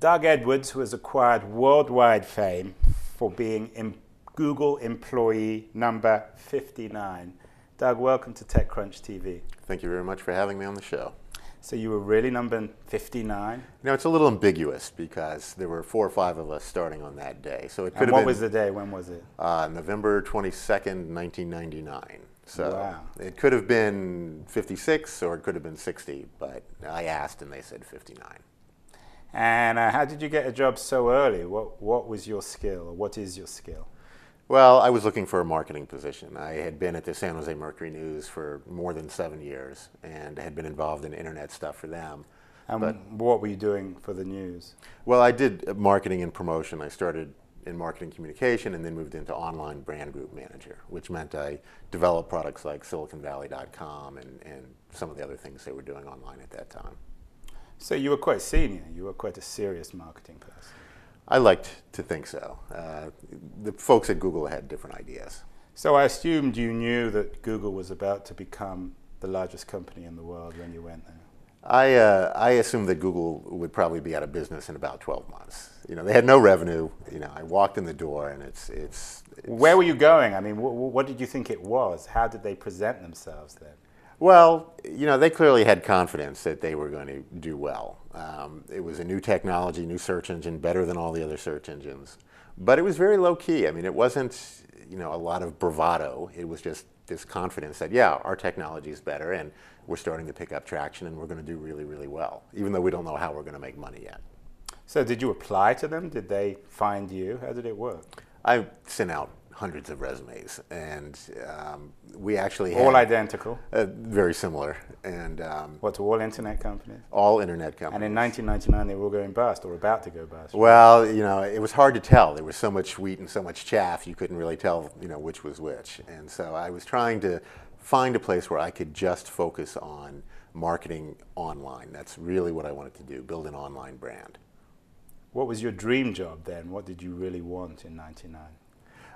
Doug Edwards, who has acquired worldwide fame for being Google employee number 59. Doug, welcome to TechCrunch TV. Thank you very much for having me on the show. So you were really number 59? You know, it's a little ambiguous because there were 4 or 5 of us starting on that day. So it could have been. What was the day? When was it? November 22nd, 1999. So wow. It could have been 56 or it could have been 60, but I asked and they said 59. And how did you get a job so early? What was your skill, or what is your skill? Well, I was looking for a marketing position. I had been at the San Jose Mercury News for more than 7 years and had been involved in internet stuff for them. And what were you doing for the news? Well, I did marketing and promotion. I started in marketing communication and then moved into online brand group manager, which meant I developed products like SiliconValley.com and some of the other things they were doing online at that time. So you were quite senior. You were quite a serious marketing person. I liked to think so. The folks at Google had different ideas. So I assumed you knew that Google was about to become the largest company in the world when you went there. I assumed that Google would probably be out of business in about 12 months. You know, they had no revenue. You know, I walked in the door and it's Where were you going? I mean, what did you think it was? How did they present themselves then? Well, you know, they clearly had confidence that they were going to do well. It was a new technology, new search engine, better than all the other search engines. But it was very low key. I mean, it wasn't, you know, a lot of bravado. It was just this confidence that, yeah, our technology is better and we're starting to pick up traction and we're going to do really, really well, even though we don't know how we're going to make money yet. So did you apply to them? Did they find you? How did it work? I sent out hundreds of resumes, and we actually had all identical? Very similar, and what, to all internet companies? All internet companies. And in 1999, they were all going bust or about to go bust. Well, you know, it was hard to tell. There was so much wheat and so much chaff, you couldn't really tell, you know, which was which. And so I was trying to find a place where I could just focus on marketing online. That's really what I wanted to do, build an online brand. What was your dream job then? What did you really want in 99?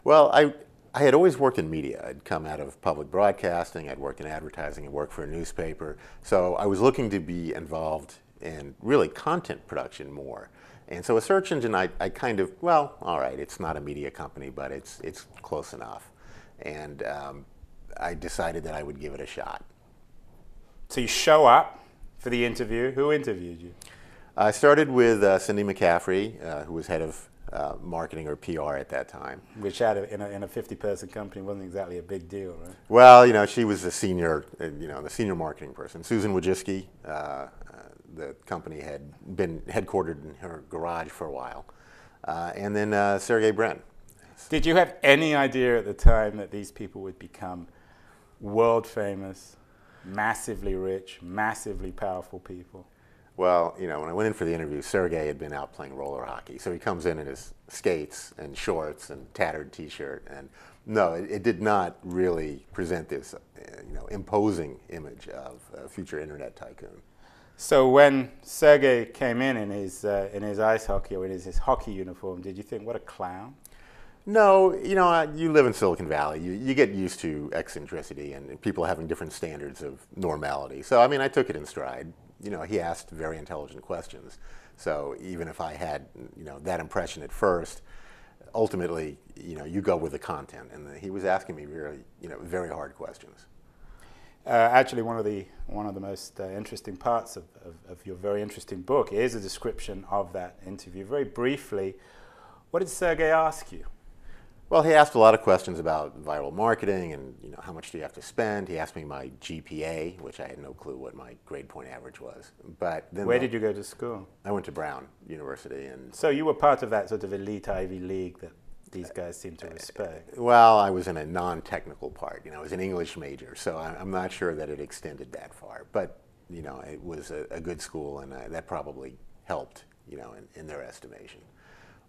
Well, I had always worked in media. I'd come out of public broadcasting, I'd worked in advertising, I'd worked for a newspaper. So I was looking to be involved in really content production more. And so a search engine, I kind of, well, all right, it's not a media company, but it's close enough. And I decided that I would give it a shot. So you show up for the interview. Who interviewed you? I started with Cindy McCaffrey, who was head of marketing or PR at that time. Which in a 50-person company wasn't exactly a big deal, right? Well, you know, she was the senior, the senior marketing person. Susan Wojcicki, the company had been headquartered in her garage for a while. And then Sergei Brin. Did you have any idea at the time that these people would become world famous, massively rich, massively powerful people? Well, you know, when I went in for the interview, Sergei had been out playing roller hockey. So he comes in his skates and shorts and tattered T-shirt. And no, it did not really present this, imposing image of a future internet tycoon. So when Sergei came in his ice hockey or in his hockey uniform, did you think, what a clown? No, you know, you live in Silicon Valley. You get used to eccentricity and people having different standards of normality. So, I mean, I took it in stride. You know, he asked very intelligent questions. So even if I had, that impression at first, ultimately, you go with the content. And he was asking me very, very hard questions. Actually, one of the most interesting parts of your very interesting book is a description of that interview. Very briefly, what did Sergei ask you? Well, he asked a lot of questions about viral marketing and how much do you have to spend. He asked me my GPA, which I had no clue what my grade point average was. But then where did you go to school? I went to Brown University, and so you were part of that sort of elite Ivy League that these guys seem to respect. Well, I was in a non-technical part. I was an English major, so I'm not sure that it extended that far. But it was a good school, and that probably helped in their estimation.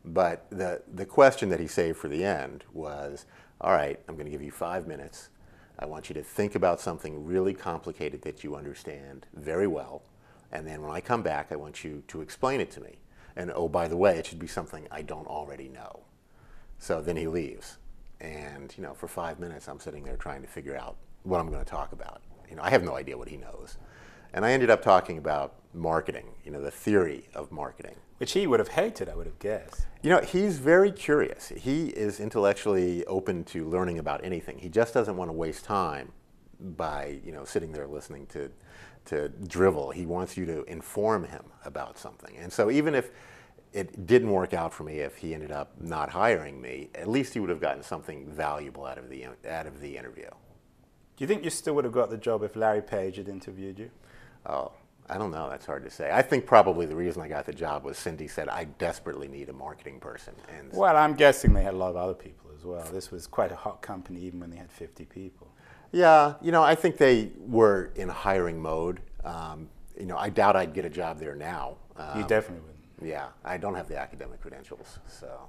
But the question that he saved for the end was, all right, I'm going to give you 5 minutes. I want you to think about something really complicated that you understand very well. And then when I come back, I want you to explain it to me. And oh, by the way, it should be something I don't already know. So then he leaves. And for 5 minutes, I'm sitting there trying to figure out what I'm going to talk about. I have no idea what he knows. And I ended up talking about marketing, the theory of marketing. Which he would have hated, I would have guessed. He's very curious. He is intellectually open to learning about anything. He just doesn't want to waste time by, sitting there listening to drivel. He wants you to inform him about something. And so even if it didn't work out for me, if he ended up not hiring me, at least he would have gotten something valuable out of the interview. Do you think you still would have got the job if Larry Page had interviewed you? Oh, I don't know. That's hard to say. I think probably the reason I got the job was Cindy said, I desperately need a marketing person. And well, I'm guessing they had a lot of other people as well. This was quite a hot company even when they had 50 people. Yeah, I think they were in hiring mode. I doubt I'd get a job there now. You definitely wouldn't. Yeah, I don't have the academic credentials, so.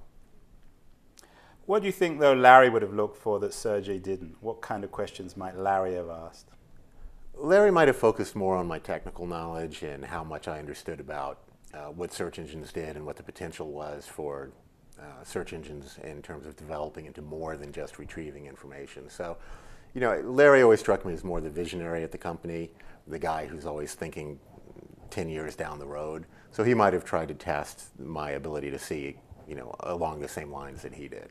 What do you think, though, Larry would have looked for that Sergei didn't? What kind of questions might Larry have asked? Larry might have focused more on my technical knowledge and how much I understood about what search engines did and what the potential was for search engines in terms of developing into more than just retrieving information. So, Larry always struck me as more the visionary at the company, the guy who's always thinking 10 years down the road. So he might have tried to test my ability to see, along the same lines that he did.